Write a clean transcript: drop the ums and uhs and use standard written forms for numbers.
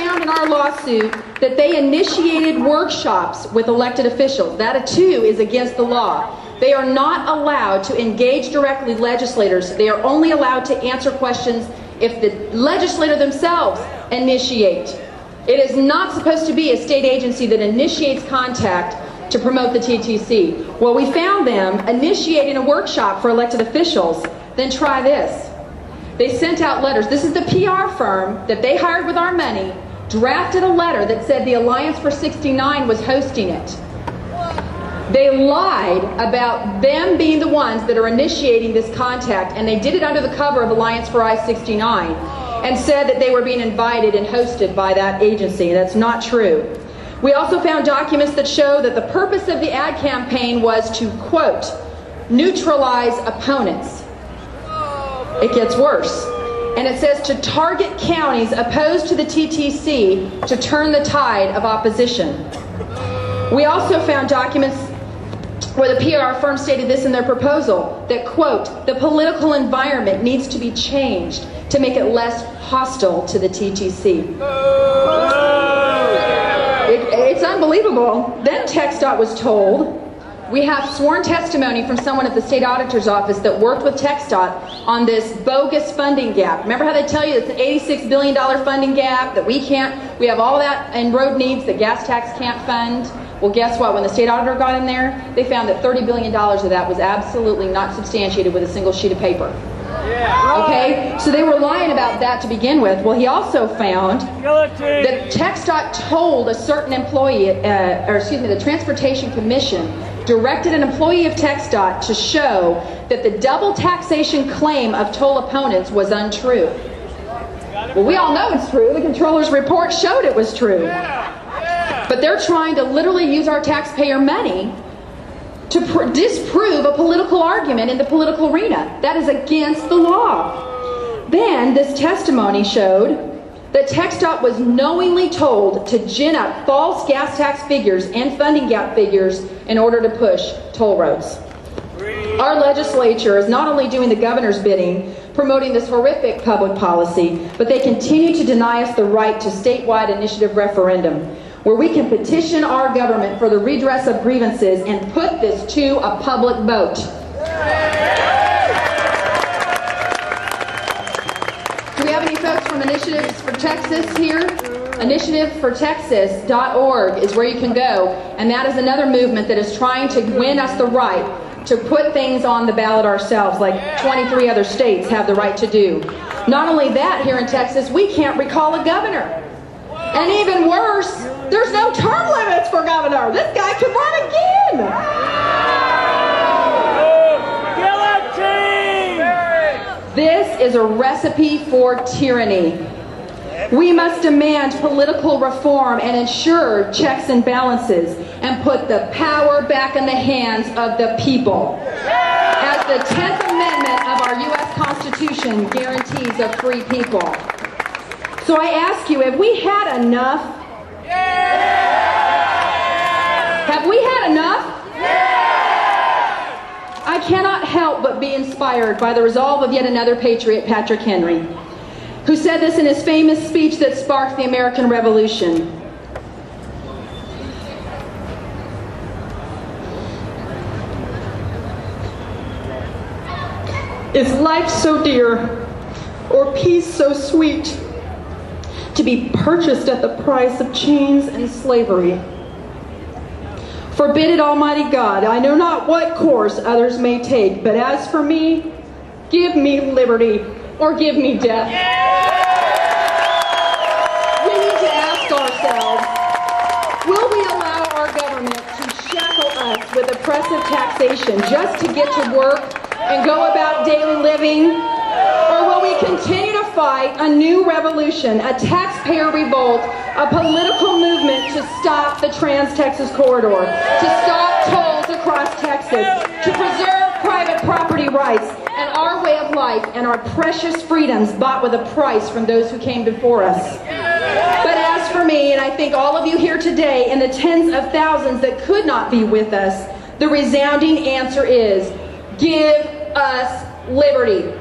found in our lawsuit that they initiated workshops with elected officials. That too is against the law. They are not allowed to engage directly with legislators. They are only allowed to answer questions if the legislator themselves initiate. It is not supposed to be a state agency that initiates contact to promote the TTC. Well, we found them initiating a workshop for elected officials. Then try this. They sent out letters. This is the PR firm that they hired with our money, drafted a letter that said the Alliance for 69 was hosting it. They lied about them being the ones that are initiating this contact, and they did it under the cover of Alliance for I-69 and said that they were being invited and hosted by that agency. That's not true. We also found documents that show that the purpose of the ad campaign was to, quote, neutralize opponents. It gets worse. And it says to target counties opposed to the TTC to turn the tide of opposition. We also found documents where the PR firm stated this in their proposal, that, quote, the political environment needs to be changed to make it less hostile to the TTC. It's unbelievable. Then TxDOT was told, we have sworn testimony from someone at the state auditor's office that worked with TxDOT on this bogus funding gap. Remember how they tell you it's an $86 billion funding gap that we have all that in road needs that gas tax can't fund? Well, guess what? When the state auditor got in there, they found that $30 billion of that was absolutely not substantiated with a single sheet of paper. Yeah. Okay, so they were lying about that to begin with. Well, he also found that TxDOT told a certain employee, the Transportation Commission directed an employee of TxDOT to show that the double taxation claim of toll opponents was untrue. Well, we all know it's true. The controller's report showed it was true. But they're trying to literally use our taxpayer money to disprove a political argument in the political arena. That is against the law. Then this testimony showed that TxDOT was knowingly told to gin up false gas tax figures and funding gap figures in order to push toll roads. Our legislature is not only doing the governor's bidding, promoting this horrific public policy, but they continue to deny us the right to statewide initiative referendum, where we can petition our government for the redress of grievances and put this to a public vote. Do we have any folks from Initiatives for Texas here? Initiativefortexas.org is where you can go, and that is another movement that is trying to win us the right to put things on the ballot ourselves, like 23 other states have the right to do. Not only that, here in Texas, we can't recall a governor. And even worse, there's no term limits for governor. This guy could run again. This is a recipe for tyranny. We must demand political reform and ensure checks and balances and put the power back in the hands of the people. As the 10th Amendment of our U.S. Constitution guarantees a free people. So I ask you, have we had enough? Have we had enough? I cannot help but be inspired by the resolve of yet another patriot, Patrick Henry, who said this in his famous speech that sparked the American Revolution. Is life so dear, or peace so sweet, to be purchased at the price of chains and slavery? Forbid it, Almighty God. I know not what course others may take, but as for me, give me liberty or give me death. We need to ask ourselves, will we allow our government to shackle us with oppressive taxation just to get to work and go about daily living? Or will we continue to fight a new revolution, a taxpayer revolt, a political movement to stop the Trans-Texas Corridor, to stop tolls across Texas, to preserve private property rights and our way of life and our precious freedoms bought with a price from those who came before us? But as for me, and I think all of you here today, and the tens of thousands that could not be with us, the resounding answer is, give us liberty.